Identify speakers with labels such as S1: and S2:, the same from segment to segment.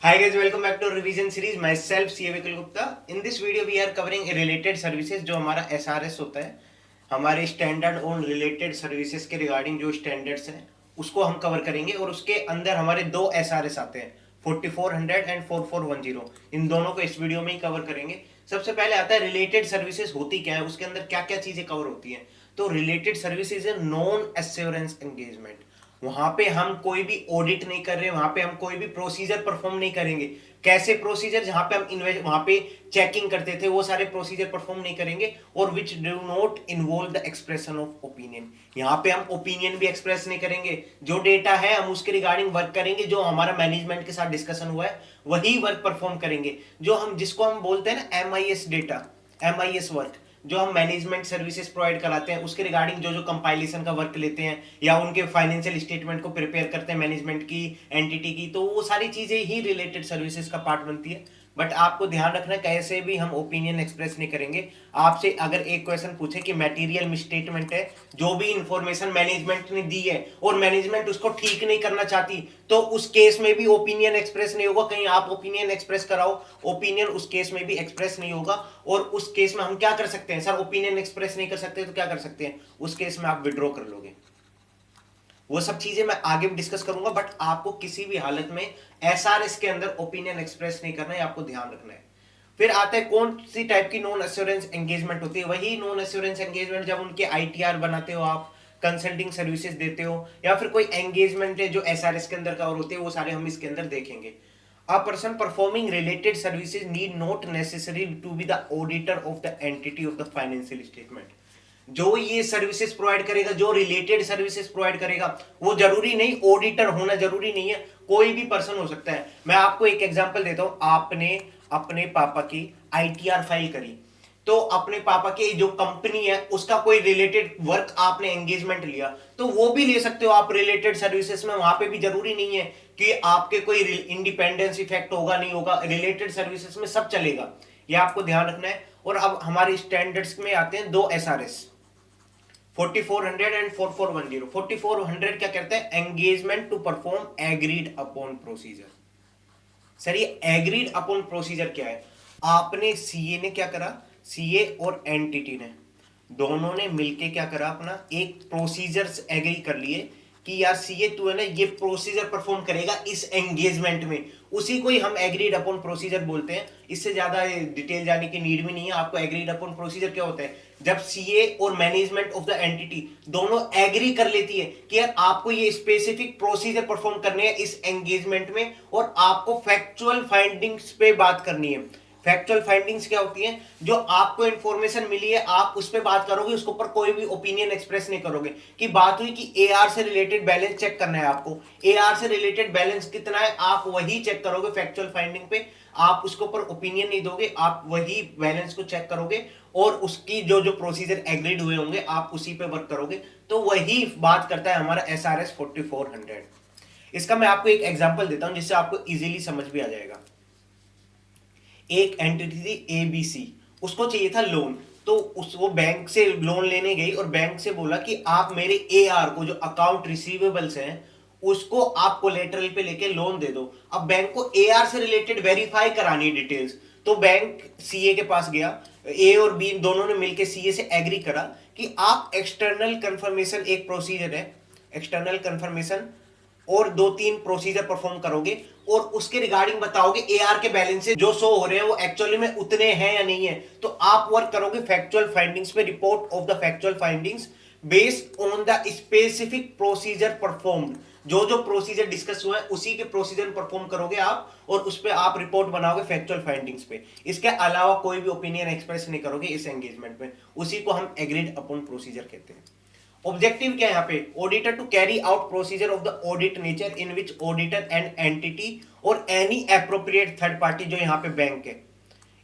S1: Hi guys, welcome back to revision series. Myself CA Vikul Gupta. In this video we are covering related services जो हमारा SRS होता है, हमारे standard on related services के regarding जो standards हैं उसको हम कवर करेंगे और उसके अंदर हमारे दो SRS आते हैं 4400 एंड 4410। इन दोनों को इस वीडियो में ही कवर करेंगे। सबसे पहले आता है रिलेटेड सर्विसेज होती क्या है, उसके अंदर क्या क्या चीजें कवर होती हैं। तो रिलेटेड सर्विसेज है नॉन एश्योरेंस एंगेजमेंट। वहां पे हम कोई भी ऑडिट नहीं कर रहे, वहां पे हम कोई भी प्रोसीजर परफॉर्म नहीं करेंगे। कैसे प्रोसीजर, जहां पे हम इन्वेस्ट वहां पे चेकिंग करते थे वो सारे प्रोसीजर परफॉर्म नहीं करेंगे। और which do not involve the expression of opinion. यहाँ पे हम ओपिनियन भी एक्सप्रेस नहीं करेंगे। जो डेटा है हम उसके रिगार्डिंग वर्क करेंगे, जो हमारा मैनेजमेंट के साथ डिस्कशन हुआ है वही वर्क परफॉर्म करेंगे। जो हम जिसको हम बोलते हैं ना MIS डेटा, MIS वर्क, जो हम मैनेजमेंट सर्विसेज प्रोवाइड कराते हैं उसके रिगार्डिंग जो जो कंपाइलेशन का वर्क लेते हैं या उनके फाइनेंशियल स्टेटमेंट को प्रिपेयर करते हैं मैनेजमेंट की एंटिटी की, तो वो सारी चीजें ही रिलेटेड सर्विसेज का पार्ट बनती है। बट आपको ध्यान रखना है कैसे भी हम ओपिनियन एक्सप्रेस नहीं करेंगे। आपसे अगर एक क्वेश्चन पूछे कि मटेरियल मिसस्टेटमेंट है, जो भी इंफॉर्मेशन मैनेजमेंट ने दी है और मैनेजमेंट उसको ठीक नहीं करना चाहती, तो उस केस में भी ओपिनियन एक्सप्रेस नहीं होगा। कहीं आप ओपिनियन एक्सप्रेस कराओ, ओपिनियन उस केस में भी एक्सप्रेस नहीं होगा। और उस केस में हम क्या कर सकते हैं, सर ओपिनियन एक्सप्रेस नहीं कर सकते तो क्या कर सकते हैं, उस केस में आप विड्रॉ कर लोगे। वो सब चीजें मैं आगे भी डिस्कस करूंगा, बट आपको किसी भी हालत में SRS के अंदर ओपिनियन एक्सप्रेस नहीं करना है, आपको ध्यान रखना है। फिर आता है कौन सी टाइप की नॉन एश्योरेंस एंगेजमेंट होती है। वही नॉन एश्योरेंस एंगेजमेंट जब उनके ITR बनाते हो आप, कंसल्टिंग सर्विसेज देते हो, या फिर कोई एंगेजमेंट है जो SRS के अंदर कवर होते हैं, वो सारे हम इसके अंदर देखेंगे। A person performing related services need not necessarily to be the auditor of the entity of the financial statement। जो ये सर्विसेज प्रोवाइड करेगा, जो रिलेटेड सर्विसेज प्रोवाइड करेगा, वो जरूरी नहीं ऑडिटर होना जरूरी नहीं है, कोई भी पर्सन हो सकता है। मैं आपको एक एग्जांपल देता हूं। आपने अपने पापा की ITR फाइल करी, तो अपने पापा की जो कंपनी है उसका कोई रिलेटेड वर्क आपने एंगेजमेंट लिया, तो वो भी ले सकते हो आप रिलेटेड सर्विसेज में। वहां पे भी जरूरी नहीं है कि आपके कोई इंडिपेंडेंस इफेक्ट होगा नहीं होगा, रिलेटेड सर्विसेज में सब चलेगा। ये आपको ध्यान रखना है। और अब हमारे स्टैंडर्ड्स में आते हैं दो SRS, 4400 एंड 4410। 4400 क्या कहते हैं, engagement to perform agreed upon procedure. Sir ये एग्रीड अपॉन प्रोसीजर क्या है। आपने CA ने क्या करा, CA और एंटिटी ने दोनों ने मिलके क्या करा, अपना एक प्रोसीजर्स एग्री कर लिए कि यार CA तू है ना ये प्रोसीजर परफॉर्म करेगा इस एंगेजमेंट में। उसी को ही हम एग्रीड अपॉन प्रोसीजर बोलते हैं। इससे ज्यादा डिटेल जाने की नीड भी नहीं है आपको। एग्रीड अपॉन प्रोसीजर क्या होता है, जब CA और मैनेजमेंट ऑफ द एंटिटी दोनों एग्री कर लेती है कि यार आपको ये स्पेसिफिक प्रोसीजर परफॉर्म करने हैं इस एंगेजमेंट में, और आपको फैक्चुअल फाइंडिंग्स पे बात करनी है। फैक्चुअल फाइंडिंग्स क्या होती हैं, जो आपको इंफॉर्मेशन मिली है आप उस पर बात करोगे, उसके ऊपर कोई भी ओपिनियन एक्सप्रेस नहीं करोगे। कि बात हुई कि AR से रिलेटेड बैलेंस चेक करना है आपको, AR से रिलेटेड बैलेंस कितना है आप वही चेक करोगे फैक्चुअल फाइंडिंग पे। आप उसके ऊपर ओपिनियन नहीं दोगे, आप वही बैलेंस को चेक करोगे और उसकी जो जो प्रोसीजर एग्रीड हुए होंगे आप उसी पे वर्क करोगे। तो वही बात करता है हमारा SRS 4400। इसका मैं आपको एक एग्जांपल देता हूं जिससे आपको इजीली समझ भी आ जाएगा। एक एंटिटी थी ABC, उसको चाहिए था लोन। तो वो बैंक से लोन लेने गई और बैंक से बोला कि आप मेरे AR को, जो अकाउंट रिसीवेबल्स हैं, उसको आप कोलेटरल पे लेके लोन दे दो। अब बैंक को AR से रिलेटेड वेरीफाई करानी डिटेल्स, तो बैंक CA के पास गया। A और B दोनों ने मिलकर CA से एग्री करा कि आप एक्सटर्नल कंफर्मेशन, एक प्रोसीजर है एक्सटर्नल कंफर्मेशन, और दो तीन प्रोसीजर परफॉर्म करोगे और उसके रिगार्डिंग बताओगे AR के बैलेंसेस जो शो हो रहे हैं वो एक्चुअली में उतने हैं या नहीं है। तो आप वर्क करोगे फैक्चुअल फाइंडिंग्स पे, report of the factual findings based on the specific procedure performed. जो जो प्रोसीजर डिस्कस हुआ है उसी के प्रोसीजर परफॉर्म करोगे आप, और उस पर आप रिपोर्ट बनाओगे फैक्चुअल फाइंडिंग्स पे। इसके अलावा कोई भी ओपिनियन एक्सप्रेस नहीं करोगे इस एंगेजमेंट में। उसी को हम एग्रीड अपॉन प्रोसीजर कहते हैं। ऑब्जेक्टिव क्या है यहाँ पे, auditor to carry out procedure of the audit nature in which auditor and entity और एनी एप्रोप्रिएट थर्ड पार्टी, जो यहाँ पे बैंक है,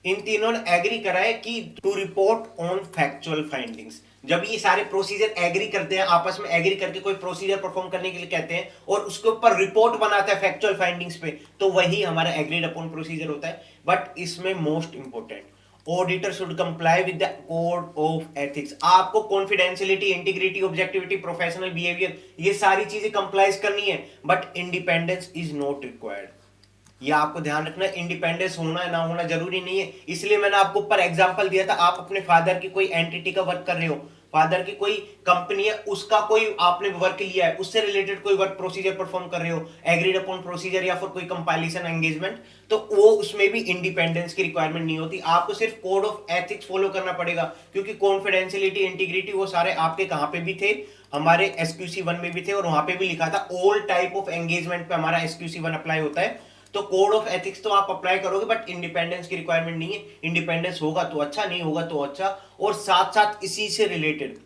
S1: इन तीनों ने एग्री करा है कि to report on factual findings. जब ये सारे प्रोसीजर एग्री करते हैं, आपस में एग्री करके कोई प्रोसीजर परफॉर्म करने के लिए कहते हैं और उसके ऊपर रिपोर्ट बनाता है फैक्चुअल फाइंडिंग्स पे, तो वही हमारा एग्रीड अपॉन प्रोसीजर होता है। बट इसमें most important, auditor should comply with the code of ethics. आपको confidentiality, integrity, objectivity, professional behaviour, ये सारी चीजें कंप्लाइज करनी है, but independence is not required. ये आपको ध्यान रखना है। इंडिपेंडेंस होना है ना होना जरूरी नहीं है, इसलिए मैंने आपको ऊपर एग्जांपल दिया था। आप अपने फादर की कोई एंटिटी का वर्क कर रहे हो, फादर की कोई कंपनी है, उसका कोई आपने वर्क लिया है, उससे रिलेटेड कोई वर्क प्रोसीजर परफॉर्म कर रहे हो, एग्रीड अपॉन प्रोसीजर या फिर कोई कंपाइलेशन एंगेजमेंट, तो वो उसमें भी इंडिपेंडेंस की रिक्वायरमेंट नहीं होती। आपको सिर्फ कोड ऑफ एथिक्स फॉलो करना पड़ेगा, क्योंकि कॉन्फिडेंशियलिटी, इंटीग्रिटी वो सारे आपके कहां पे भी थे, हमारे एसक्यूसी 1 में भी थे, और वहां पे भी लिखा था ऑल टाइप ऑफ एंगेजमेंट पे हमारा एसक्यूसी 1 अप्लाई होता है। तो कोड ऑफ एथिक्स तो आप अप्लाई करोगे, बट इंडिपेंडेंस की रिक्वायरमेंट नहीं है। इंडिपेंडेंस होगा तो अच्छा, नहीं होगा तो अच्छा। और साथ साथ इसी से रिलेटेड,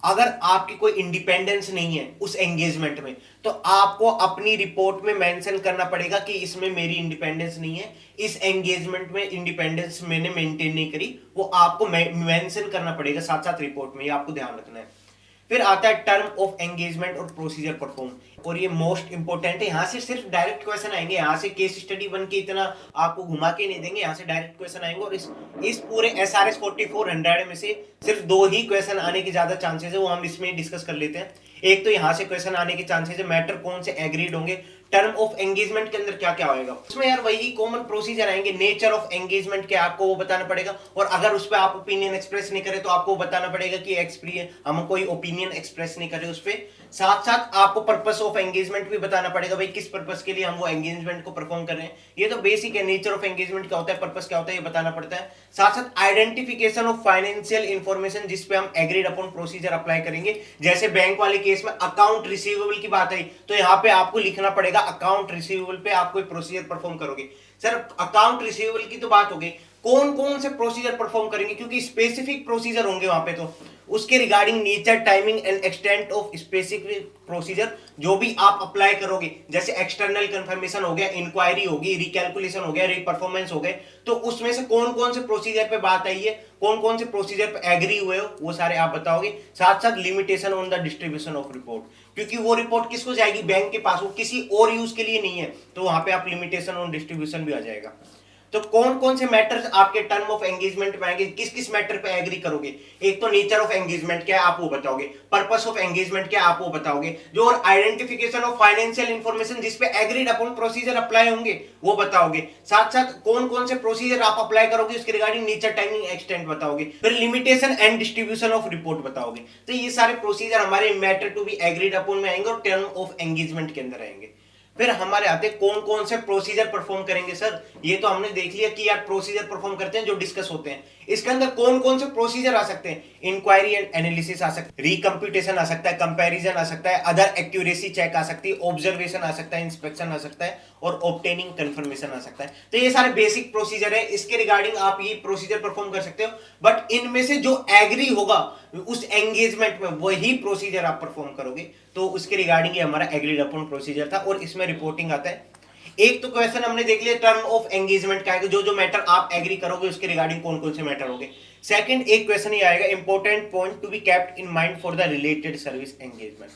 S1: अगर आपकी कोई इंडिपेंडेंस नहीं है उस एंगेजमेंट में, तो आपको अपनी रिपोर्ट में मेंशन करना पड़ेगा कि इसमें मेरी इंडिपेंडेंस नहीं है, इस एंगेजमेंट में इंडिपेंडेंस मैंने मेंटेन नहीं करी, वो आपको मेंशन करना पड़ेगा साथ साथ रिपोर्ट में। ये आपको ध्यान रखना है। फिर आता है टर्म ऑफ एंगेजमेंट और प्रोसीजर परफॉर्म, और ये मोस्ट इंपोर्टेंट है। यहां से सिर्फ डायरेक्ट क्वेश्चन आएंगे, यहां से केस स्टडी बन के इतना आपको घुमा के नहीं देंगे, यहां से डायरेक्ट क्वेश्चन आएंगे। और इस पूरे SRS 4400 में से सिर्फ 2 ही क्वेश्चन आने के ज्यादा चांसेस है, वो हम इसमें डिस्कस कर लेते हैं। एक तो यहां से क्वेश्चन आने के चांसेस है, मैटर कौन से एग्रीड होंगे, टर्म ऑफ एंगेजमेंट के अंदर क्या क्या होएगा, उसमें यार वही कॉमन प्रोसीजर आएंगे। नेचर ऑफ एंगेजमेंट क्या आपको वो बताना पड़ेगा, और अगर उस पर आप ओपिनियन एक्सप्रेस नहीं करें तो आपको बताना पड़ेगा कि हम कोई ओपिनियन एक्सप्रेस नहीं करें उस पर। साथ साथ आपको पर्पस ऑफ एंगेजमेंट भी बताना पड़ेगा, भाई किस पर्पस के लिए हम वो एंगेजमेंट को परफॉर्म कर रहे हैं। ये तो बेसिक है, नेचर ऑफ एंगेजमेंट क्या होता है, पर्पस क्या होता है, ये बताना पड़ता है। साथ साथ आइडेंटिफिकेशन ऑफ फाइनेंशियल इंफॉर्मेशन, जिसपे हम एग्रीड अपॉन प्रोसीजर अप्लाई करेंगे। जैसे बैंक वाले केस में अकाउंट रिसीवेबल की बात आई, तो यहाँ पे आपको लिखना पड़ेगा अकाउंट रिसीवेबल पे आप कोई प्रोसीजर परफॉर्म करोगे। सर अकाउंट रिसीवेबल की तो बात हो गई, कौन कौन से प्रोसीजर परफॉर्म करेंगे, क्योंकि स्पेसिफिक प्रोसीजर होंगे वहां पे, तो उसके regarding nature, timing and extent of specific procedure जो भी आप अप्लाई करोगे, जैसे एक्सटर्नल कंफर्मेशन हो गया, इंक्वायरी होगी, रिकैलकुलेशन हो गया, रीपरफॉर्मेंस हो गए, तो उसमें से कौन कौन से प्रोसीजर पे बात आई है, कौन कौन से प्रोसीजर पे एग्री हुए हो, वो सारे आप बताओगे। साथ साथ limitation on the distribution of report, क्योंकि वो रिपोर्ट किसको जाएगी, बैंक के पास, वो किसी और यूज के लिए नहीं है, तो वहां पे आप लिमिटेशन ऑन डिस्ट्रीब्यूशन भी आ जाएगा। तो कौन कौन से मैटर्स आपके टर्म ऑफ एंगेजमेंट में आएंगे, किस किस मैटर पे एग्री करोगे। एक तो नेचर ऑफ एंगेजमेंट क्या है आप वो बताओगे, पर्पस ऑफ एंगेजमेंट क्या है आप वो बताओगे, जो और आइडेंटिफिकेशन ऑफ फाइनेंशियल इंफॉर्मेशन जिसपे एग्रीड अपॉन प्रोसीजर अप्लाई होंगे वो बताओगे। साथ साथ कौन कौन से प्रोसीजर आप अप्लाई करोगे उसके रिगार्डिंग नेचर, टाइमिंग, एक्सटेंट बताओगे। फिर limitation and distribution of report बताओगे। तो ये सारे प्रोसीजर हमारे matter to be agreed upon में आएंगे और टर्म ऑफ एंगेजमेंट के अंदर आएंगे। फिर हमारे आते कौन कौन से प्रोसीजर परफॉर्म करेंगे। सर ये तो हमने देख लिया कि यार प्रोसीजर परफॉर्म करते हैं जो डिस्कस होते हैं, इसके अंदर कौन कौन से प्रोसीजर आ सकते हैं, इंक्वायरी एंड एनालिसिस आ सकता है, रिकम्प्यूटेशन आ सकता है, कंपैरिजन आ सकता है, अदर एक्यूरेसी चेक आ सकती है, ऑब्जर्वेशन आ सकता है, इंस्पेक्शन आ सकता है, और ऑब्टेनिंग कंफर्मेशन आ सकता है। तो ये सारे बेसिक प्रोसीजर है, इसके रिगार्डिंग आप ये प्रोसीजर परफॉर्म कर सकते हो। बट इनमें से जो एग्री होगा उस एंगेजमेंट में वही प्रोसीजर आप परफॉर्म करोगे। तो उसके रिगार्डिंग ये हमारा एग्रीड अपॉन प्रोसीजर था, और इसमें रिपोर्टिंग आता है। एक तो क्वेश्चन हमने देख लिया टर्म ऑफ एंगेजमेंट का है, जो जो मैटर आप एग्री करोगे उसके रिगार्डिंग कौन कौन से मैटर होंगे। सेकंड एक क्वेश्चन ये आएगा, important point to be kept in mind for the related service engagement.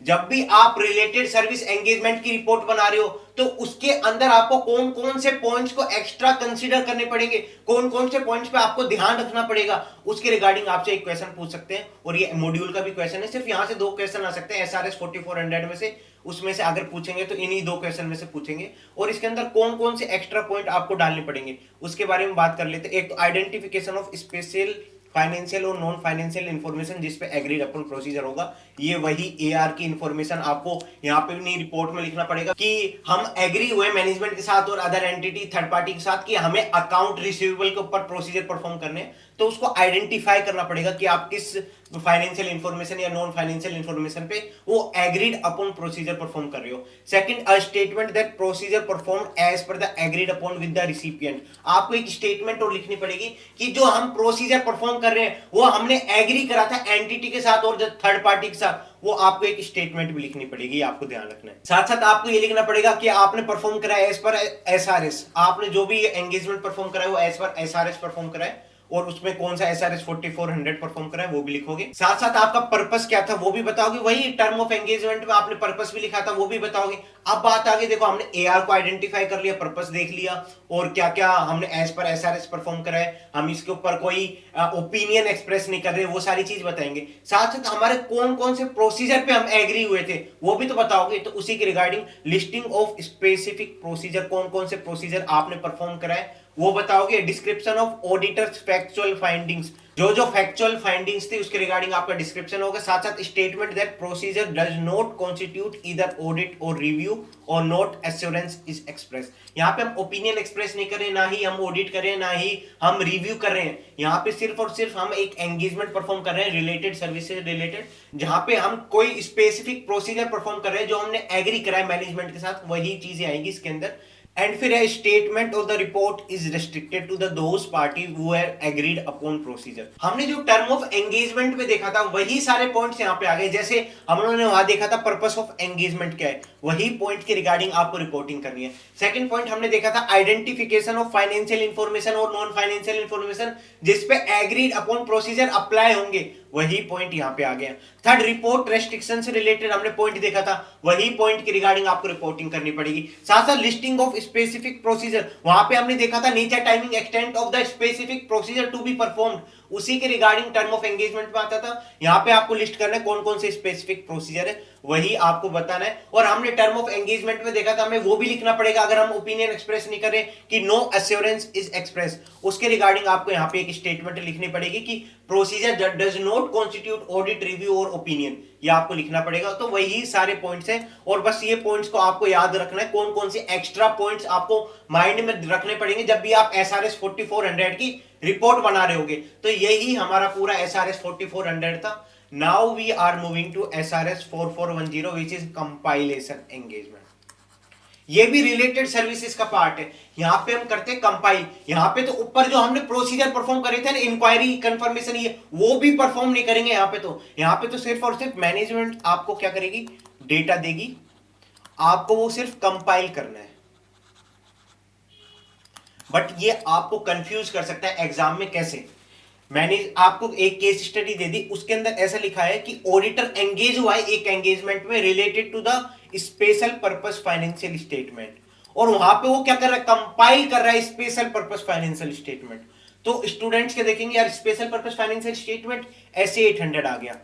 S1: जब भी आप रिलेटेड सर्विस एंगेजमेंट की रिपोर्ट बना रहे हो तो उसके अंदर आपको कौन कौन से पॉइंट्स को एक्स्ट्रा कंसीडर करने पड़ेंगे, कौन कौन से पॉइंट्स पे आपको ध्यान रखना पड़ेगा, उसके रिगार्डिंग आपसे एक क्वेश्चन पूछ सकते हैं। और ये मॉड्यूल का भी क्वेश्चन है, सिर्फ यहां से 2 क्वेश्चन आ सकते हैं SRS 4400 में से, उसमें से अगर पूछेंगे तो इन्हीं 2 क्वेश्चन में से पूछेंगे। और इसके अंदर कौन कौन से एक्स्ट्रा पॉइंट आपको डालने पड़ेंगे उसके बारे में बात कर लेते हैं। एक तो आइडेंटिफिकेशन ऑफ स्पेशल फाइनेंशियल और नॉन फाइनेंशियल इंफॉर्मेशन जिसपे एग्रीड अपॉन प्रोसीजर होगा, ये वही AR की इंफॉर्मेशन आपको यहाँ पे नहीं रिपोर्ट में लिखना पड़ेगा कि हम एग्री हुए मैनेजमेंट के साथ और अदर एंटिटी थर्ड पार्टी के साथ कि हमें अकाउंट रिसीवेबल के ऊपर प्रोसीजर परफॉर्म करने, तो उसको आइडेंटिफाई करना पड़ेगा कि आप किस फाइनेंशियल इंफॉर्मेशन या नॉन फाइनेंशियल इंफॉर्मेशन पे वो एग्रीड अपॉन प्रोसीजर परफॉर्म कर रहे हो। Second, a statement that procedure performed as per the agreed upon with the recipient. आपको एक स्टेटमेंट और लिखनी पड़ेगी कि जो हम प्रोसीजर परफॉर्म कर रहे हैं वो हमने एग्री करा था एंटिटी के साथ और जो थर्ड पार्टी के साथ, वो आपको एक स्टेटमेंट भी लिखनी पड़ेगी, आपको ध्यान रखना है। साथ साथ आपको ये लिखना पड़ेगा कि आपने परफॉर्म करा है एज पर SRS, आपने जो भी एंगेजमेंट परफॉर्म करा है वो एज पर SRS परफॉर्म करा है। और उसमें कौन सा SRS 4400 परफॉर्म करा है वो भी लिखोगे। साथ साथ आपका पर्पस क्या था वो भी बताओगे, वही टर्म ऑफ एंगेजमेंट में आपने पर्पस भी लिखा था वो भी बताओगे। अब बात आ गई, देखो हमने AR को आइडेंटिफाई कर लिया, पर्पस देख लिया, और क्या क्या हमने एज पर SRS परफॉर्म करा है, हम इसके ऊपर कोई ओपिनियन एक्सप्रेस नहीं कर रहे, वो सारी चीज बताएंगे। साथ साथ हमारे कौन कौन से प्रोसीजर पे हम एग्री हुए थे वो भी तो बताओगे। तो उसी के regarding listing of specific procedure, कौन कौन से प्रोसीजर आपने परफॉर्म करा है वो बताओगे। Description of auditors factual findings, जो जो फैक्चुअल फाइंडिंग्स थी उसके रिगार्डिंग आपका डिस्क्रिप्शन होगा। साथ साथ statement that procedure does not constitute either audit और रिव्यू और नॉट एश्योरेंस इज एक्सप्रेस। यहाँ पे हम ओपिनियन एक्सप्रेस नहीं कर रहे, ना ही हम ऑडिट कर रहे हैं, ना ही हम रिव्यू कर रहे हैं। यहाँ पे सिर्फ और सिर्फ हम एक एंगेजमेंट परफॉर्म कर रहे हैं रिलेटेड सर्विसेज रिलेटेड, जहां पे हम कोई स्पेसिफिक प्रोसीजर परफॉर्म कर रहे हैं जो हमने एग्री करा है मैनेजमेंट के साथ, वही चीजें आएंगी इसके अंदर। एंड फिर है statement of the report is restricted to the those party who have agreed upon procedure. हमने जो टर्म ऑफ एंगेजमेंट में देखा था वही सारे पॉइंट्स यहाँ पे आ गए। जैसे हम लोगों ने वहां देखा था पर्पस ऑफ एंगेजमेंट क्या है, वही पॉइंट के रिगार्डिंग आपको रिपोर्टिंग करनी है। सेकंड पॉइंट हमने देखा था आइडेंटिफिकेशन ऑफ फाइनेंशियल इंफॉर्मेशन और नॉन फाइनेंशियल इंफॉर्मेशन जिसपे एग्रीड अपॉन प्रोसीजर अप्लाई होंगे, वही पॉइंट यहाँ पे आ गया। थर्ड रिपोर्ट रेस्ट्रिक्शन से रिलेटेड हमने पॉइंट देखा था, वही पॉइंट के रिगार्डिंग आपको रिपोर्टिंग करनी पड़ेगी। साथ साथ लिस्टिंग ऑफ स्पेसिफिक प्रोसीजर, वहां पे हमने देखा था nature timing extent of the specific procedure to be performed, उसी के रिगार्डिंग टर्म ऑफ एंगेजमेंट में आता था। यहाँ पे आपको लिस्ट करना है कौन कौन से स्पेसिफिक प्रोसीजर है, वही आपको बताना है। और हमने टर्म ऑफ एंगेजमेंट में देखा था हमें वो भी लिखना पड़ेगा अगर हम ओपिनियन एक्सप्रेस नहीं करें कि नो एश्योरेंस इज एक्सप्रेस, उसके रिगार्डिंग आपको यहाँ पे एक स्टेटमेंट लिखनी पड़ेगी कि procedure does not constitute audit review और ओपिनियन, ये आपको लिखना पड़ेगा। तो वही सारे पॉइंट्स हैं और बस ये पॉइंट्स को आपको याद रखना है। कौन कौन से एक्स्ट्रा पॉइंट्स आपको माइंड में रखने पड़ेंगे जब भी आप SRS 4400 की रिपोर्ट बना रहे होगे। तो यही हमारा पूरा SRS 4400 था। Now we are moving to SRS 4410 which is compilation engagement. ये भी रिलेटेड सर्विसेज का पार्ट है। यहां पे हम करते हैं कंपाइल। यहां पे तो ऊपर जो हमने प्रोसीजर परफॉर्म करे थे ना, इंक्वायरी कंफर्मेशन, ये वो भी परफॉर्म नहीं करेंगे यहां पे तो सिर्फ और सिर्फ मैनेजमेंट आपको क्या करेगी, डेटा देगी, आपको वो सिर्फ कंपाइल करना है। बट ये आपको कंफ्यूज कर सकता है एग्जाम में कैसे। मैंने आपको एक केस स्टडी दे दी, उसके अंदर ऐसा लिखा है कि ऑडिटर एंगेज हुआ है एक एंगेजमेंट में related to the special purpose financial statement, और वहां पे वो क्या कर रहा है, कंपाइल कर रहा है स्पेशल पर्पस फाइनेंशियल स्टेटमेंट। तो स्टूडेंट्स के देखेंगे यार स्पेशल पर्पस फाइनेंशियल स्टेटमेंट ऐसे 800 आ गया,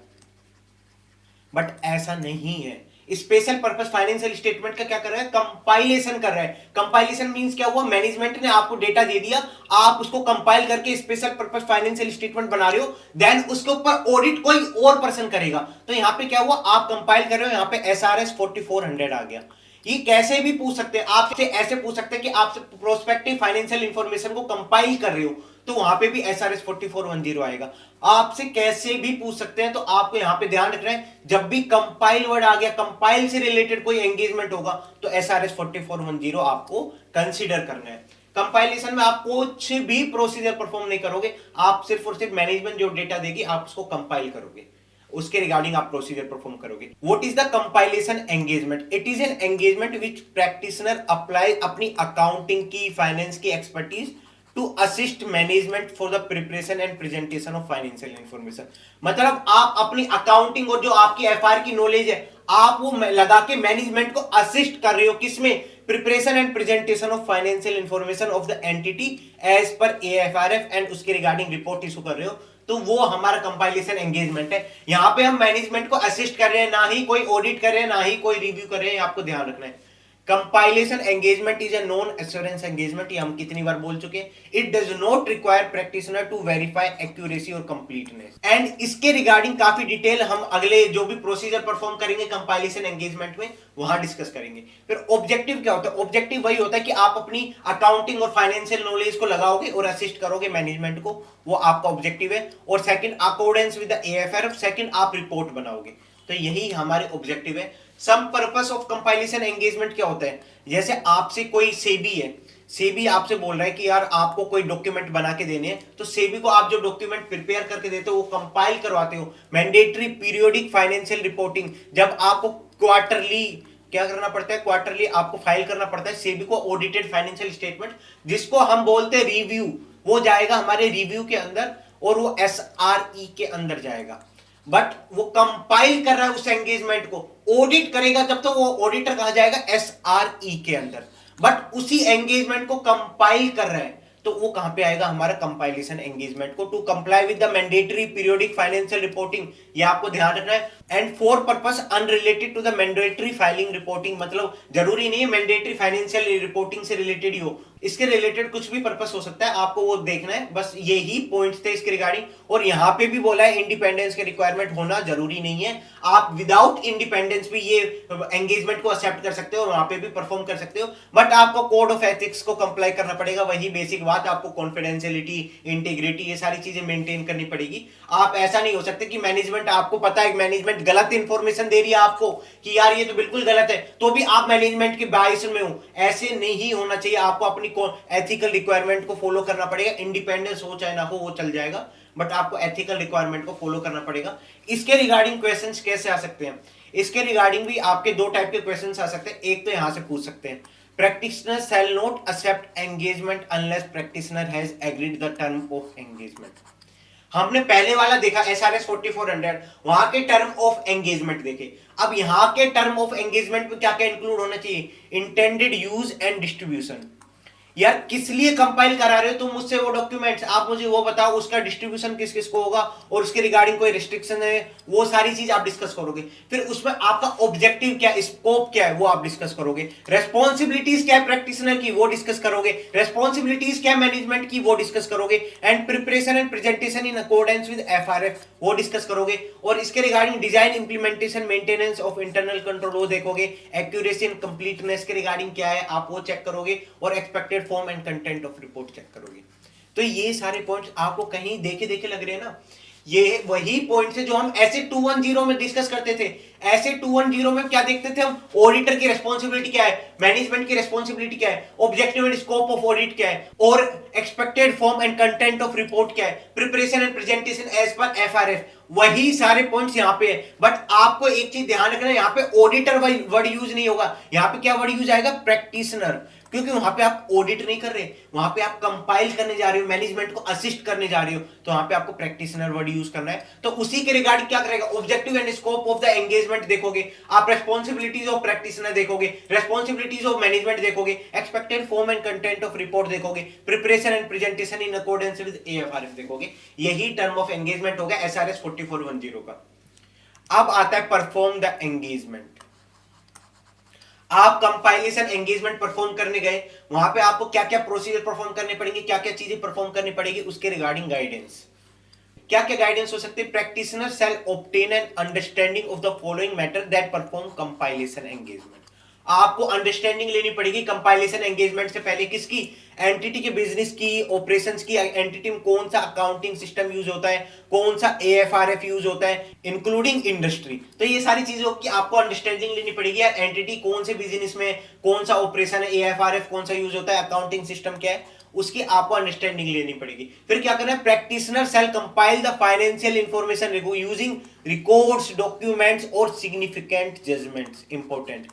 S1: बट ऐसा नहीं है। स्पेशल पर्पस फाइनेंशियल स्टेटमेंट का क्या कर रहा है, कंपाइलेशन कर रहा है। कंपाइलेशन मींस क्या हुआ, मैनेजमेंट ने आपको डेटा दे दिया, आप उसको कंपाइल करके स्पेशल पर्पस फाइनेंशियल स्टेटमेंट बना रहे हो, देन उसके ऊपर ऑडिट कोई और पर्सन करेगा। तो यहां पे क्या हुआ, आप कंपाइल कर रहे हो, यहां पे SRS 4400 आ गया। ये कैसे भी पूछ सकते हैं आपसे, ऐसे पूछ सकते हैं कि आप प्रोस्पेक्टिव फाइनेंशियल इंफॉर्मेशन को कंपाइल कर रहे हो, तो वहां पे भी SRS 4410 आएगा। आपसे कैसे भी पूछ सकते हैं। तो आपको यहां पे ध्यान रखना है, जब भी कंपाइल वर्ड आ गया, कंपाइल से रिलेटेड कोई एंगेजमेंट होगा तो SRS 4410 आपको कंसीडर करना है। कंपाइलेशन में आप कुछ भी प्रोसीजर परफॉर्म नहीं करोगे, आप सिर्फ और सिर्फ मैनेजमेंट जो डेटा देगी आप उसको कंपाइल करोगे, उसके रिगार्डिंग आप प्रोसीजर परफॉर्म करोगे। What is the compilation engagement? It is an engagement which practitioner apply अपनी अकाउंटिंग की, फाइनेंस की expertise to assist management for the preparation and presentation of financial information. मतलब आप अपनी अकाउंटिंग और जो आपकी FR की नॉलेज है आप वो लगा के मैनेजमेंट को असिस्ट कर रहे हो, किसमें, preparation and presentation of financial information of the entity as per AFRF and उसके रिगार्डिंग रिपोर्ट इशू कर रहे हो, तो वो हमारा कंपाइलेशन एंगेजमेंट है। यहां पे हम मैनेजमेंट को असिस्ट कर रहे हैं, ना ही कोई ऑडिट कर रहे हैं, ना ही कोई रिव्यू कर रहे हैं, आपको ध्यान रखना है। Compilation engagement is a non assurance engagement, ये हम कितनी बार बोल चुके हैं। It does not require practitioner to verify accuracy और कंप्लीटनेस। एंड इसके रिगार्डिंग काफी डिटेल हम अगले जो भी प्रोसीजर परफॉर्म करेंगे कंपाइलेशन एंगेजमेंट में वहां डिस्कस करेंगे। फिर ऑब्जेक्टिव क्या होता है? ऑब्जेक्टिव वही होता है कि आप अपनी अकाउंटिंग और फाइनेंशियल नॉलेज को लगाओगे और असिस्ट करोगे मैनेजमेंट को, वो आपका ऑब्जेक्टिव है। और second, accordance with the AFRF, second आप रिपोर्ट बनाओगे। तो यही हमारे ऑब्जेक्टिव है। Some purpose of compilation engagement क्या होता है? जैसे आपसे कोई सेबी है, सेबी आपसे बोल रहा है कि यार आपको कोई डॉक्यूमेंट बना के देने हैं, तो सेबी को आप जो डॉक्यूमेंट प्रिपेयर करके देते हो वो कंपाइल करवाते हो। मैंडेटरी पीरियोडिक फाइनेंशियल रिपोर्टिंग, जब आपको क्वार्टरली क्या करना पड़ता है, क्वार्टरली आपको फाइल करना पड़ता है सेबी को ऑडिटेड फाइनेंशियल स्टेटमेंट, जिसको हम बोलते हैं रिव्यू, वो जाएगा हमारे रिव्यू के अंदर और वो SRE के अंदर जाएगा। बट वो कंपाइल कर रहा है उस एंगेजमेंट को, ऑडिट करेगा जब तो वो ऑडिटर कहा जाएगा SRE के अंदर। बट उसी एंगेजमेंट को कंपाइल कर रहा है तो वो कहां पे आएगा, हमारा कंपाइलेशन एंगेजमेंट को। To comply with the mandatory periodic financial reporting, ये आपको ध्यान रखना है। And for purpose unrelated to the mandatory filing reporting, मतलब जरूरी नहीं है मैंडेटरी फाइनेंशियल रिपोर्टिंग से रिलेटेड ही हो, इसके रिलेटेड कुछ भी पर्पस हो सकता है, आपको वो देखना है। बस यही पॉइंट्स थे इसके रिगार्डिंग। और यहां पे भी बोला है इंडिपेंडेंस के रिक्वायरमेंट होना जरूरी नहीं है, आप विदाउट इंडिपेंडेंस भी ये एंगेजमेंट को एक्सेप्ट कर सकते हो और वहां पे भी परफॉर्म कर सकते हो। बट आपको कोड ऑफ एथिक्स को कंप्लाई करना पड़ेगा, वही बेसिक बात, आपको कॉन्फिडेंशियलिटी, इंटीग्रिटी, ये सारी चीजें मेंटेन करनी पड़ेगी। आप ऐसा नहीं हो सकते कि मैनेजमेंट, आपको पता है मैनेजमेंट गलत इंफॉर्मेशन दे रही है आपको कि यार ये तो बिल्कुल गलत है, तो भी आप मैनेजमेंट के बायस में हो, ऐसे नहीं होना चाहिए। आपको अपनी एथिकल रिक्वायरमेंट को फॉलो करना पड़ेगा, इंडिपेंडेंस हो चाहे ना हो वो चल जाएगा, बट आपको एथिकल रिक्वायरमेंट को फॉलो करना पड़ेगा। इसके रिगार्डिंग क्वेश्चंस कैसे आ सकते हैं, इसके रिगार्डिंग भी आपके दो टाइप के क्वेश्चंस आ सकते हैं। एक तो यहां से पूछ सकते हैं, practitioner shall not accept engagement unless practitioner has agreed the term of engagement। हमने पहले वाला देखा SRS 4400, वहां के टर्म ऑफ एंगेजमेंट देखे। अब यहां के टर्म ऑफ एंगेजमेंट में क्या क्या इंक्लूड होना चाहिए, इंटेंडेड यूज एंड डिस्ट्रीब्यूशन। यार किस लिए कंपाइल करा रहे हो तुम मुझसे वो डॉक्यूमेंट्स, आप मुझे वो बताओ, उसका डिस्ट्रीब्यूशन किस किस को होगा और उसके रिगार्डिंग कोई रिस्ट्रिक्शन है, वो सारी चीज आप डिस्कस करोगे। फिर उसमें आपका ऑब्जेक्टिव क्या, स्कोप क्या है, वो आप डिस्कस करोगे। रेस्पॉन्सिबिलिटीज क्या है प्रैक्टिशनर की, वो डिस्कस करोगे। रेस्पॉन्सिबिलिटीज क्या है मैनेजमेंट की, वो डिस्कस करोगे। And preparation and presentation in accordance with FRF, वो डिस्कस करोगे। और इसके regarding design, implementation, maintenance of internal control, वो देखोगे। एक्यूरेसी एंड कंप्लीटनेस के रिगार्डिंग क्या है आप वो चेक करोगे। और expected form and content of report check करोगे। तो ये सारे पॉइंट्स आपको कहीं देखे देखे लग रहे हैं ना, ये वही पॉइंट्स है जो हम ऐसे 210 में डिस्कस करते थे। ऐसे 210 में क्या देखते थे हम, ऑडिटर की रेस्पॉन्सिबिलिटी क्या है, मैनेजमेंट की रेस्पॉन्सिबिलिटी क्या है, objective and scope of audit क्या है, और expected form and content of report क्या है, preparation and presentation as per FRF, वही सारे पॉइंट्स यहां पे है। बट आपको एक चीज ध्यान रखना है, यहां पे ऑडिटर वर्ड यूज नहीं होगा, यहां पे क्या वर्ड यूज आएगा, प्रैक्टिशनर। क्योंकि वहां पे आप ऑडिट नहीं कर रहे, वहां पे आप कंपाइल करने जा रहे हो, मैनेजमेंट को असिस्ट करने जा रहे हो, तो वहां पे आपको प्रैक्टिशनर वर्ड यूज करना है। तो उसी के रिगार्डिंग क्या करेगा, objective and scope of the engagement देखोगे आप, रेस्पॉन्सिबिलिटीज ऑफ प्रैक्टिशनर देखोगे, रेस्पॉन्सिबिलिटीज ऑफ मैनेजमेंट देखोगे, expected form and content of report देखोगे, preparation and presentation in accordance with AFRF देखोगे। यही टर्म ऑफ एंगेजमेंट हो गया SRS 4410 का। अब आता है परफॉर्म द एंगेजमेंट। आप कंपाइलेशन एंगेजमेंट परफॉर्म करने गए, वहां पे आपको क्या क्या प्रोसीजर परफॉर्म करने पड़ेंगे, क्या क्या चीजें परफॉर्म करनी पड़ेगी, उसके रिगार्डिंग गाइडेंस। क्या क्या गाइडेंस हो सकते हैं, practitioner shall obtain an understanding of the following matter that perform compilation engagement. आपको अंडरस्टैंडिंग लेनी पड़ेगी कंपाइलेशन एंगेजमेंट से पहले, किसकी, एंटिटी के बिजनेस की, ऑपरेशंस की, एंटिटी में कौन सा अकाउंटिंग सिस्टम यूज होता है, कौन सा AFRF यूज होता है, इंक्लूडिंग इंडस्ट्री। तो ये सारी चीजों की आपको अंडरस्टैंडिंग लेनी पड़ेगी यार, एंटिटी कौन से बिजनेस में कौन सा ऑपरेशन है, AFRF कौन सा यूज होता है, अकाउंटिंग सिस्टम क्या है, उसकी आपको अंडरस्टैंडिंग लेनी पड़ेगी। फिर क्या करना है, practitioner shall compile the financial information using records, documents और significant judgements, important,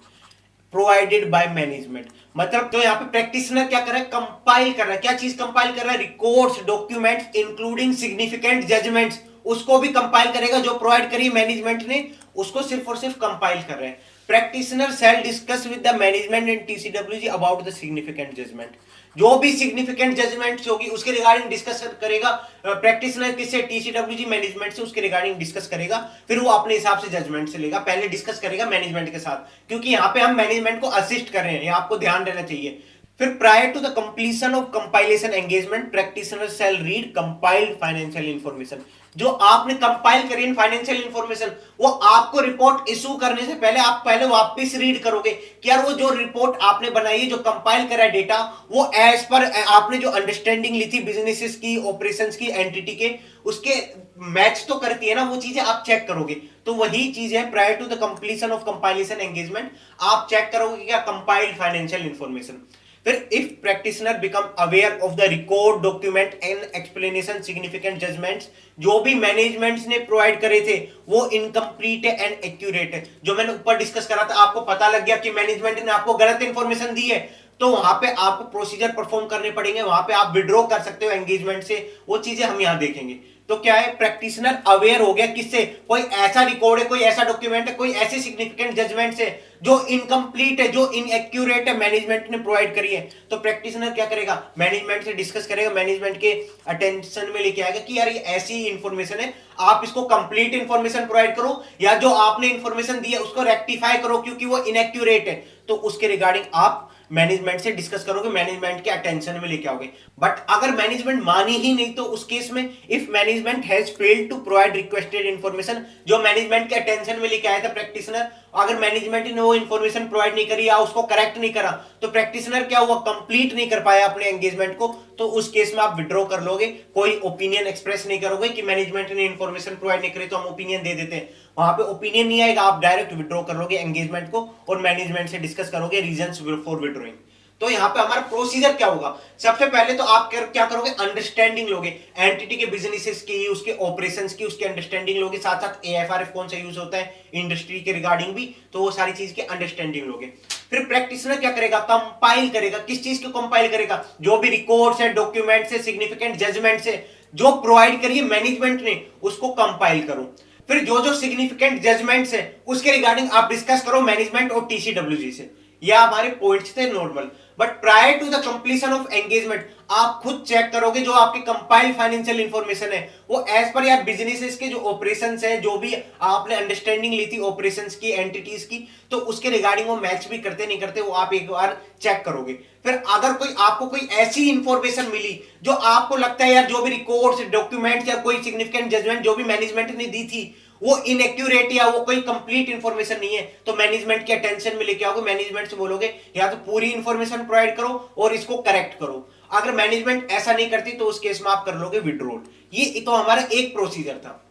S1: provided by management. मतलब तो यहां पे प्रैक्टिशनर क्या कर रहा है, कंपाइल कर रहा है। क्या चीज कंपाइल कर रहा है, records, documents including significant judgments, उसको भी कंपाइल करेगा, जो प्रोवाइड करी मैनेजमेंट ने उसको सिर्फ और सिर्फ कंपाइल कर रहे हैं। Practitioner shall discuss with the management and TCWG about the significant judgment. जो भी सिग्निफिकेंट जजमेंट होगी उसके रिगार्डिंग डिस्कस करेगा प्रैक्टिशनर, किससे, TCWG मैनेजमेंट से, उसके रिगार्डिंग डिस्कस करेगा। फिर वो अपने हिसाब से जजमेंट से लेगा, पहले डिस्कस करेगा मैनेजमेंट के साथ, क्योंकि यहां पे हम मैनेजमेंट को असिस्ट कर रहे हैं, ये आपको ध्यान देना चाहिए। फिर prior to the completion of compilation engagement practitioner shall read compiled financial information. जो आपने कंपाइल करी फाइनेंशियल इंफॉर्मेशन, वो आपको रिपोर्ट इशू करने से पहले आप पहले वापस रीड करोगे कि यार वो जो रिपोर्ट आपने बनाई है, जो कंपाइल करा डेटा, वो एज पर आपने जो अंडरस्टैंडिंग ली थी बिजनेसेस की, ऑपरेशंस की, एंटिटी के, उसके मैच तो करती है ना, वो चीजें आप चेक करोगे। तो वही चीज है prior to the completion of compilation engagement, आप चेक करोगे क्या, कंपाइल्ड फाइनेंशियल इंफॉर्मेशन। फिर if practitioner become aware of the record, document and explanation, significant judgments, जो भी मैनेजमेंट ने प्रोवाइड करे थे वो इनकम्प्लीट है एंड एक्यूरेट है। जो मैंने ऊपर डिस्कस करा था, आपको पता लग गया कि मैनेजमेंट ने आपको गलत इंफॉर्मेशन दी है, तो वहां पे आपको प्रोसीजर परफॉर्म करने पड़ेंगे, वहां पे आप विड्रॉ कर सकते हो एंगेजमेंट से, वो चीजें हम यहां देखेंगे। तो क्या है, प्रैक्टिशनर अवेयर हो गया किससे, कोई ऐसा रिकॉर्ड है, कोई ऐसा डॉक्यूमेंट है, कोई ऐसी सिग्निफिकेंट जजमेंट है जो इनकम्प्लीट है, जो इनएक्यूरेट है, मैनेजमेंट ने प्रोवाइड करी है, तो प्रैक्टिशनर क्या करेगा, मैनेजमेंट से डिस्कस करेगा, मैनेजमेंट के अटेंशन में लेके आएगा कि यार ये ऐसी इंफॉर्मेशन है, आप इसको कंप्लीट इंफॉर्मेशन प्रोवाइड करो, या जो आपने इंफॉर्मेशन दी है उसको रेक्टिफाई करो क्योंकि वो इनएक्यूरेट है, तो उसके रिगार्डिंग आप मैनेजमेंट से डिस्कस करोगे, मैनेजमेंट के अटेंशन में लेके आओगे। बट अगर मैनेजमेंट मानी ही नहीं तो उस केस में, if management has failed to provide requested information, जो मैनेजमेंट के अटेंशन में लेके आया था प्रैक्टिशनर, अगर मैनेजमेंट ने वो इंफॉर्मेशन प्रोवाइड नहीं करी या उसको करेक्ट नहीं करा, तो प्रैक्टिशनर क्या हुआ, कंप्लीट नहीं कर पाया अपने एंगेजमेंट को, तो उस केस में आप विड्रॉ कर लोगे, कोई ओपिनियन एक्सप्रेस नहीं करोगे कि मैनेजमेंट ने इंफॉर्मेशन प्रोवाइड नहीं करी तो हम ओपिनियन दे देते हैं, वहां पे ओपिनियन नहीं आएगा, आप डायरेक्ट विड्रॉ कर लोगे एंगेजमेंट को और मैनेजमेंट से डिस्कस करोगे रीजंस फॉर विड्रॉइंग। तो यहां पे हमारा प्रोसीजर क्या होगा, सबसे पहले तो आप क्या करोगे, अंडरस्टैंडिंग लोगे एंटिटी के बिजनेसेस की, उसके ऑपरेशंस की, उसकी अंडरस्टैंडिंग लोगे, साथ साथ एएफआरएफ कौन सा यूज होता है इंडस्ट्री के रिगार्डिंग भी, तो वो सारी चीज की अंडरस्टैंडिंग लोगे। फिर प्रैक्टिशनर क्या करेगा, कंपाइल करेगा, किस चीज को कंपाइल करेगा, जो भी रिकॉर्ड्स है, डॉक्यूमेंट्स है, सिग्निफिकेंट जजमेंट्स है, जो प्रोवाइड करिए मैनेजमेंट ने, उसको कंपाइल करो। फिर जो जो सिग्निफिकेंट जजमेंट्स है उसके रिगार्डिंग आप डिस्कस करो मैनेजमेंट और टीसीडब्ल्यूजी से। यह हमारे पॉइंट्स थे normal. But prior to the completion of engagement आप खुद चेक करोगे जो आपके कंपाइल फाइनेंशियल इंफॉर्मेशन है वो एज पर यार बिजनेसेस के जो ऑपरेशंस है, जो भी आपने अंडरस्टैंडिंग ली थी ऑपरेशंस की, एंटिटीज की, तो उसके रिगार्डिंग वो मैच भी करते नहीं करते, वो आप एक बार चेक करोगे। फिर अगर आपको कोई ऐसी इंफॉर्मेशन मिली जो आपको लगता है यार जो भी रिकॉर्ड्स, डॉक्यूमेंट्स या कोई सिग्निफिकेंट जजमेंट जो भी मैनेजमेंट ने दी थी वो इनएक्यूरेट या वो कोई कंप्लीट इंफॉर्मेशन नहीं है, तो मैनेजमेंट के अटेंशन में लेके आओगे, मैनेजमेंट से बोलोगे या तो पूरी इंफॉर्मेशन प्रोवाइड करो और इसको करेक्ट करो। अगर मैनेजमेंट ऐसा नहीं करती तो उस केस में आप कर लोगे विड्रॉल। ये तो हमारा एक प्रोसीजर था।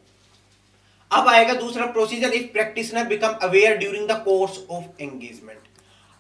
S1: अब आएगा दूसरा procedure, if practitioner become aware during the course of engagement.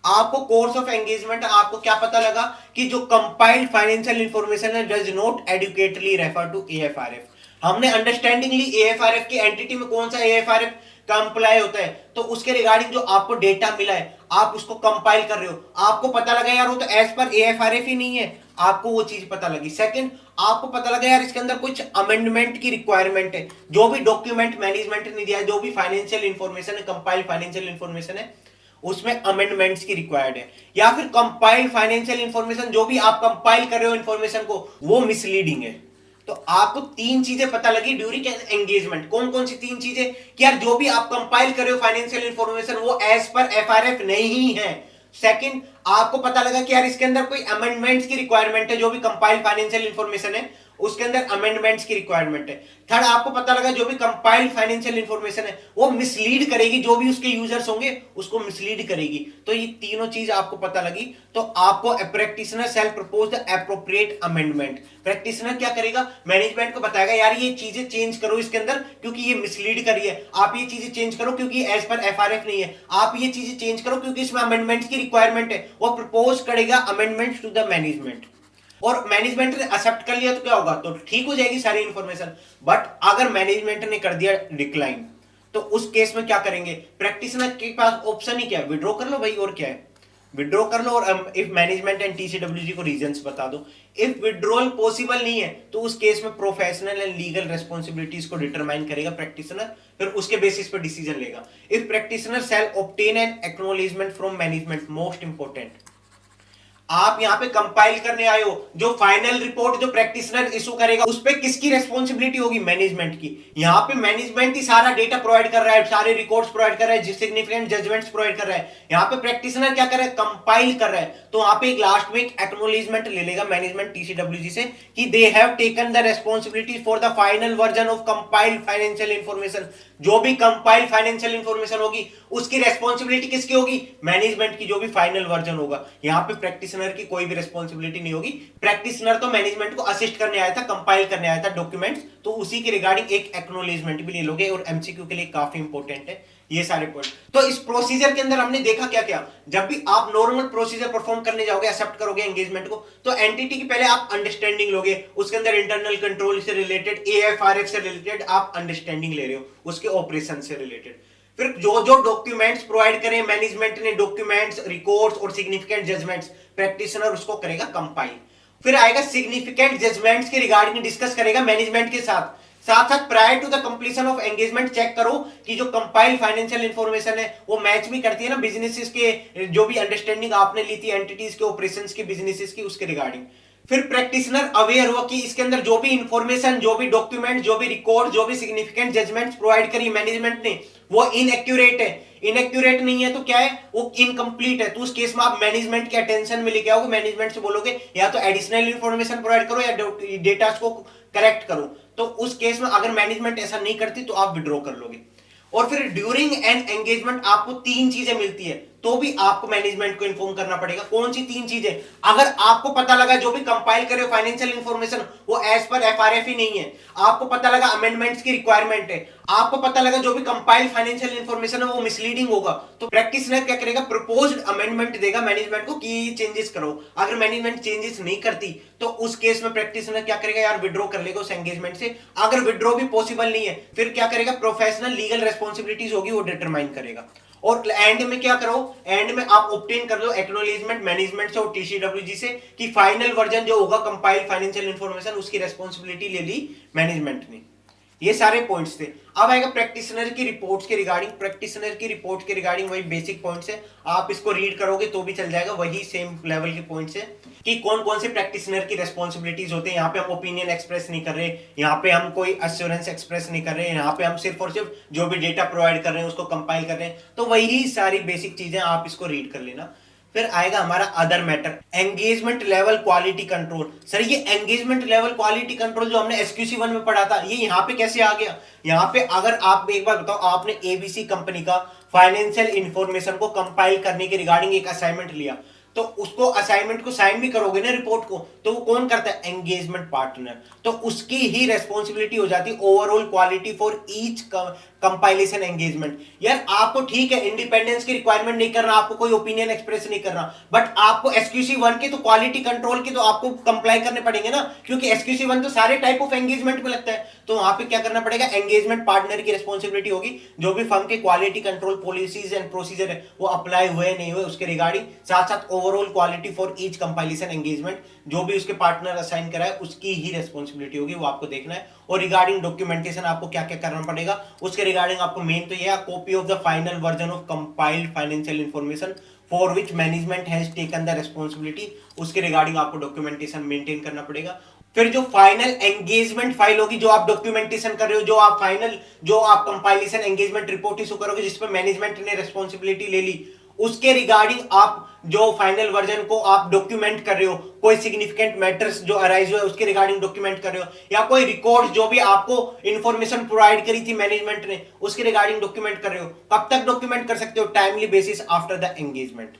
S1: आपको कोर्स ऑफ एंगेजमेंट आपको क्या पता लगा कि जो कंपाइल्ड फाइनेंशियल इंफॉर्मेशन है does not adequately refer to AFRF. हमने अंडरस्टैंडिंग ली एएफआरएफ की एंटिटी में कौन सा एएफआरएफ कंप्लाई होता है, तो उसके रिगार्डिंग जो आपको डेटा मिला है आप उसको कंपाइल कर रहे हो, आपको पता लगा यार वो तो एज पर एएफआरएफ ही नहीं है, आपको वो चीज पता लगी। सेकंड, आपको पता लगा यार इसके अंदर कुछ अमेंडमेंट की रिक्वायरमेंट है, जो भी डॉक्यूमेंट मैनेजमेंट ने दिया है, जो भी फाइनेंशियल इंफॉर्मेशन है, कंपाइल फाइनेंशियल इंफॉर्मेशन है, उसमें अमेंडमेंट्स की रिक्वायर्ड है, या फिर कंपाइल्ड फाइनेंशियल इंफॉर्मेशन जो भी आप कंपाइल कर रहे हो इंफॉर्मेशन को वो मिसलीडिंग है। तो आपको तीन चीजें पता लगी ड्यूरिंग एंगेजमेंट। कौन कौन सी तीन चीजें, कि यार जो भी आप कंपाइल कर रहे हो फाइनेंशियल इंफॉर्मेशन वो एज पर एफआरएफ नहीं है। सेकंड, आपको पता लगा कि यार इसके अंदर कोई अमेंडमेंट्स की रिक्वायरमेंट है, जो भी कंपाइल्ड फाइनेंशियल इंफॉर्मेशन है उसके अंदर अमेंडमेंट्स की रिक्वायरमेंट है। थर्ड, आपको पता लगा जो भी कंपाइल्ड फाइनेंशियल इंफॉर्मेशन है वो मिसलीड करेगी, जो भी उसके यूजर्स होंगे उसको मिसलीड करेगी। तो ये तीनों चीज आपको पता लगी, तो आपको practitioner shall propose the appropriate amendment. Practitioner क्या करेगा, मैनेजमेंट को बताएगा यार ये चीजें चेंज करो इसके अंदर क्योंकि ये मिसलीड करी है, आप ये चीजें चेंज करो क्योंकि एज पर एफआरएफ नहीं है, आप ये चीजें चेंज करो क्योंकि इसमें अमेंडमेंट की रिक्वायरमेंट है। वो प्रपोज करेगा अमेंडमेंट टू द मैनेजमेंट, और मैनेजमेंट ने एक्सेप्ट कर लिया तो क्या होगा, तो ठीक हो जाएगी सारी इंफॉर्मेशन। बट अगर मैनेजमेंट ने कर दिया डिक्लाइन, तो उस केस में क्या करेंगे, प्रैक्टिशनर के पास ऑप्शन ही क्या है, विड्रॉ कर लो भाई, और क्या है, विड्रॉ कर लो और इफ मैनेजमेंट एंड टीसीडब्ल्यूजी को रीजंस बता दो। इफ विड्रॉल पॉसिबल नहीं है तो उस केस में प्रोफेशनल एंड लीगल रेस्पॉन्सिबिलिटीज को डिटरमाइन करेगा प्रैक्टिशनर, फिर उसके बेसिस पर डिसीजन लेगा। If practitioner shall obtain an acknowledgement from management, most important, आप यहां पे कंपाइल करने आए हो, जो फाइनल रिपोर्ट जो प्रैक्टिशनर इशू करेगा उस पे किसकी रेस्पॉन्सिबिलिटी होगी, मैनेजमेंट की। यहां पे मैनेजमेंट ही सारा डेटा प्रोवाइड कर रहा है, सारे रिकॉर्ड्स प्रोवाइड कर रहा है, सिग्निफिकेंट जजमेंट्स प्रोवाइड कर रहा है, यहां पे प्रैक्टिशनर क्या कर रहा है, कंपाइल कर रहा है। तो वहां पे एक लास्ट में एक एक्नॉलेजमेंट ले लेगा मैनेजमेंट टीसीडब्ल्यूजी से कि they have taken the responsibility for the final version of compiled financial information. जो भी कंपाइल्ड फाइनेंशियल इंफॉर्मेशन होगी उसकी रेस्पॉन्सिबिलिटी किसकी होगी, मैनेजमेंट की, जो भी फाइनल वर्जन होगा। यहां पे प्रैक्टिशनर की कोई भी रेस्पॉन्सिबिलिटी नहीं होगी। प्रैक्टिशनर तो मैनेजमेंट को असिस्ट करने आया था, कंपाइल करने आया था डॉक्यूमेंट्स, तो उसी के रिगार्डिंग एक एक्नॉलेजमेंट भी ले लोगे, और एमसीक्यू के लिए काफी इंपॉर्टेंट है ये सारे पॉइंट। तो इस प्रोसीजर के अंदर हमने देखा क्या क्या, जब भी आप नॉर्मल प्रोसीजर परफॉर्म करने जाओगे, एक्सेप्ट करोगे एंगेजमेंट को, तो एंटिटी की पहले आप अंडरस्टैंडिंग लोगे, उसके अंदर इंटरनल कंट्रोल से रिलेटेड, एएफआरएफ से रिलेटेड आप अंडरस्टैंडिंग ले रहे हो, उसके ऑपरेशन से रिलेटेड। फिर जो जो डॉक्यूमेंट्स प्रोवाइड करें मैनेजमेंट ने, डॉक्यूमेंट्स, रिकॉर्ड्स और सिग्निफिकेंट जजमेंट्स, प्रैक्टिशनर उसको करेगा कंपाइल। फिर आएगा सिग्निफिकेंट जजमेंट्स के रिगार्डिंग डिस्कस करेगा मैनेजमेंट के साथ। साथ साथ prior to the completion of engagement check करो कि जो कंपाइल फाइनेंशियल इंफॉर्मेशन है वो मैच भी करती है ना बिजनेसेस के जो भी अंडरस्टैंडिंग आपने ली थी एंटिटीज के, ऑपरेशंस की, बिजनेसेस की, उसके रिगार्डिंग। फिर प्रैक्टिशनर अवेयर हुआ कि इसके अंदर जो भी इंफॉर्मेशन, जो भी डॉक्यूमेंट, जो भी रिकॉर्ड, जो भी सिग्निफिकेंट जजमेंट्स प्रोवाइड करी मैनेजमेंट ने वो इनएक्यूरेट है। इनएक्यूरेट नहीं है तो क्या है, वो इनकम्प्लीट है। तो उस केस में आप मैनेजमेंट के अटेंशन में लेके आओगे, मैनेजमेंट से बोलोगे या तो एडिशनल इंफॉर्मेशन प्रोवाइड करो या डेटा को करेक्ट करो। तो उस केस में अगर मैनेजमेंट ऐसा नहीं करती तो आप विड्रॉ कर लोगे। और फिर ड्यूरिंग एन एंगेजमेंट आपको तीन चीजें मिलती है तो भी आपको मैनेजमेंट को इन्फॉर्म करना पड़ेगा। कौन सी तीन चीजें? अगर आपको पता लगा जो भी कंपाइल करे फाइनेंशियल इंफॉर्मेशन वो एज पर एफआरएफ ही नहीं है, आपको पता लगा अमेंडमेंट्स की रिक्वायरमेंट है, आपको पता लगा जो भी कंपाइल फाइनेंशियल इंफॉर्मेशन है वो मिसलीडिंग होगा, तो प्रैक्टिशनर क्या करेगा, प्रपोज्ड अमेंडमेंट देगा मैनेजमेंट को कि ये चेंजेस करो। अगर मैनेजमेंट चेंजेस नहीं करती तो उस केस में प्रैक्टिशनर क्या करेगा, यार विड्रॉ कर लेगा उस एंगेजमेंट से। अगर विड्रॉ भी पॉसिबल नहीं है फिर क्या करेगा, प्रोफेशनल लीगल रेस्पॉन्सिबिलिटीज होगी वो डिटरमाइन करेगा। और एंड में क्या करो, एंड में आप ऑब्टेन कर दो एक्नॉलेजमेंट मैनेजमेंट से और टीसीडब्ल्यूजी से कि फाइनल वर्जन जो होगा कंपाइल फाइनेंशियल इंफॉर्मेशन उसकी रेस्पॉन्सिबिलिटी ले ली मैनेजमेंट ने। ये सारे पॉइंट्स थे। अब आएगा प्रैक्टिशनर की रिपोर्ट्स के रिगार्डिंग। प्रैक्टिशनर की रिपोर्ट के रिगार्डिंग वही बेसिक पॉइंट्स है, आप इसको रीड करोगे तो भी चल जाएगा, वही सेम लेवल के पॉइंट्स है कि कौन कौन से प्रैक्टिशनर की रेस्पॉन्सिबिलिटीज होते हैं। यहाँ पे हम ओपिनियन एक्सप्रेस नहीं कर रहे, यहाँ पे हम कोई अश्योरेंस एक्सप्रेस नहीं कर रहे, यहाँ पे हम सिर्फ और सिर्फ जो भी डेटा प्रोवाइड कर रहे हैं उसको कंपाइल कर रहे हैं। तो वही सारी बेसिक चीजें आप इसको रीड कर लेना। फिर आएगा हमारा other matter, engagement level quality control. Sir ये एंगेजमेंट लेवल क्वालिटी कंट्रोल जो हमने एसक्यूसी 1 में पढ़ा था ये यहाँ पे कैसे आ गया? यहाँ पे अगर आप एक बार बताओ, आपने एबीसी कंपनी का फाइनेंशियल इंफॉर्मेशन को कंपाइल करने के रिगार्डिंग एक असाइनमेंट लिया, तो उसको असाइनमेंट को साइन भी करोगे ना रिपोर्ट को, तो वो कौन करता है? Engagement partner. तो उसकी ही रेस्पॉन्सिबिलिटी हो जाती है overall quality for each compilation engagement. यार आपको ठीक है इंडिपेंडेंस की रिक्वायरमेंट नहीं करना, आपको कोई ओपिनियन एक्सप्रेस नहीं करना, बट आपको एसक्यूसी 1 के तो क्वालिटी कंट्रोल के तो आपको कंप्लाई करने पड़ेंगे ना, क्योंकि एसक्यूसी 1 तो सारे टाइप ऑफ एंगेजमेंट में लगता है। तो वहां पे क्या करना पड़ेगा, एंगेजमेंट पार्टनर की रेस्पॉन्सिबिलिटी होगी जो भी फर्म के quality control policies and procedure है वो अप्लाई हुए नहीं हुए उसके रिगार्डिंग, साथ साथ overall quality for each compilation engagement जो भी उसके पार्टनर असाइन करा है उसकी ही रेस्पॉन्सिबिलिटी होगी, वो आपको देखना है। और रिगार्डिंग डॉक्यूमेंटेशन आपको क्या क्या करना पड़ेगा उसके रिगार्डिंग आपको मेन तो यह copy of the final version of compiled financial information for which management has taken the responsibility, उसके रिगार्डिंग आपको डॉक्यूमेंटेशन मेंटेन करना पड़ेगा। फिर जो फाइनल एंगेजमेंट फाइल होगी, जो आप डॉक्यूमेंटेशन कर रहे हो, जो आप फाइनल जो आप कंपाइलेशन एंगेजमेंट रिपोर्ट इशू करोगे जिसपे मैनेजमेंट ने रेस्पॉन्सिबिलिटी ले ली, उसके रिगार्डिंग आप जो फाइनल वर्जन को आप डॉक्यूमेंट कर रहे हो, कोई सिग्निफिकेंट मैटर्स जो अराइज हुए उसके रिगार्डिंग डॉक्यूमेंट कर रहे हो, या कोई रिकॉर्ड जो भी आपको इंफॉर्मेशन प्रोवाइड करी थी मैनेजमेंट ने उसके रिगार्डिंग डॉक्यूमेंट कर रहे हो, कब तक डॉक्यूमेंट कर सकते हो? Timely basis after the engagement.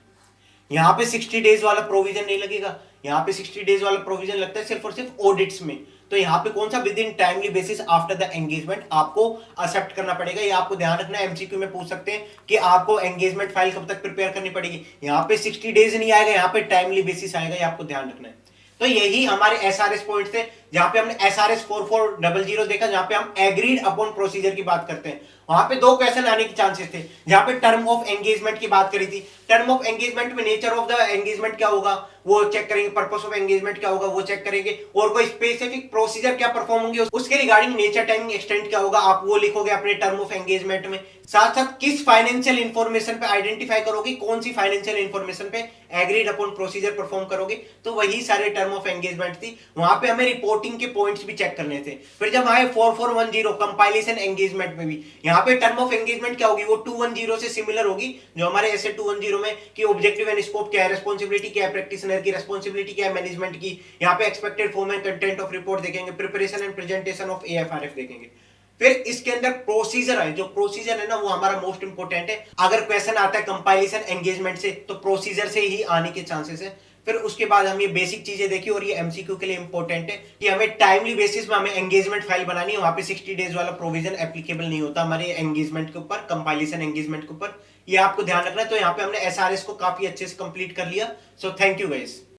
S1: यहाँ पे 60 डेज वाला प्रोविजन नहीं लगेगा, यहाँ पे 60 डेज वाला प्रोविजन लगता है सिर्फ और सिर्फ ऑडिट्स में। तो यहाँ पे कौन सा, with in timely basis after the engagement आपको एक्सेप्ट करना पड़ेगा। ये आपको ध्यान रखना है, एमसीक्यू में पूछ सकते हैं कि आपको एंगेजमेंट फाइल कब तक प्रिपेयर करनी पड़ेगी। यहाँ पे 60 डेज नहीं आएगा, यहाँ पे टाइमली बेसिस आएगा, ये आपको ध्यान रखना है। तो यही हमारे एसआरएस पॉइंट थे, जहां पे हमने एसआरएस 4400 देखा, जहां पे हम एग्रीड अपॉन प्रोसीजर की बात करते हैं। वहां पे दो क्वेश्चन आने के चांसेस थे, जहां पे टर्म ऑफ एंगेजमेंट की बात करी थी। टर्म ऑफ एंगेजमेंट में नेचर ऑफ द एंगेजमेंट क्या होगा वो चेक करेंगे, पर्पस ऑफ एंगेजमेंट क्या होगा वो चेक करेंगे, और कोई स्पेसिफिक प्रोसीजर क्या परफॉर्म होंगे उसके रिगार्डिंग नेचर, टाइमिंग, एक्सटेंट क्या होगा आप वो लिखोगे अपने टर्म ऑफ एंगेजमेंट में। साथ साथ किस फाइनेंशियल इंफॉर्मेशन पे आइडेंटिफाई करोगे, कौन सी फाइनेंशियल इंफॉर्मेशन पे एग्रीड अपॉन प्रोसीजर परफॉर्म करोगे, तो वही सारे टर्म ऑफ एंगेजमेंट थी। वहां पे हमें रिपोर्टिंग के पॉइंट्स भी चेक करने थे। फिर जब आए 4410 कंपाइलेशन एंगेजमेंट में भी, यहाँ पे टर्म ऑफ एंगेजमेंट क्या होगी, वो 210 से सिमिलर होगी जो हमारे ऐसे 210 में कि ऑब्जेक्टिव एंड स्कोप क्या है, रेस्पॉन्सिबिलिटी क्या है, प्रैक्टिशनर की रेस्पॉन्सिबिलिटी क्या है, मैनेजमेंट की। यहाँ पे expected form and content of report देखेंगे, प्रिपरेशन एंड प्रेजेंटेशन ऑफ एएफआरएफ देखेंगे। फिर इसके अंदर प्रोसीजर है, जो प्रोसीजर है ना वो हमारा मोस्ट इंपोर्टेंट है। अगर क्वेश्चन आता है कंपाइलेशन एंगेजमेंट से तो प्रोसीजर से ही आने के चांसेस है। फिर उसके बाद हम ये बेसिक चीजें देखी, और ये एमसीक्यू के लिए इंपॉर्टेंट है कि हमें टाइमली बेसिस में हमें एंगेजमेंट फाइल बनानी है। वहां पे 60 डेज वाला प्रोविजन एप्लीकेबल नहीं होता हमारे एंगेजमेंट के ऊपर, कंपाइलेशन एंगेजमेंट के ऊपर, ये आपको ध्यान रखना है। तो यहाँ पे हमने एसआरएस को काफी अच्छे से कंप्लीट कर लिया। So thank you guys.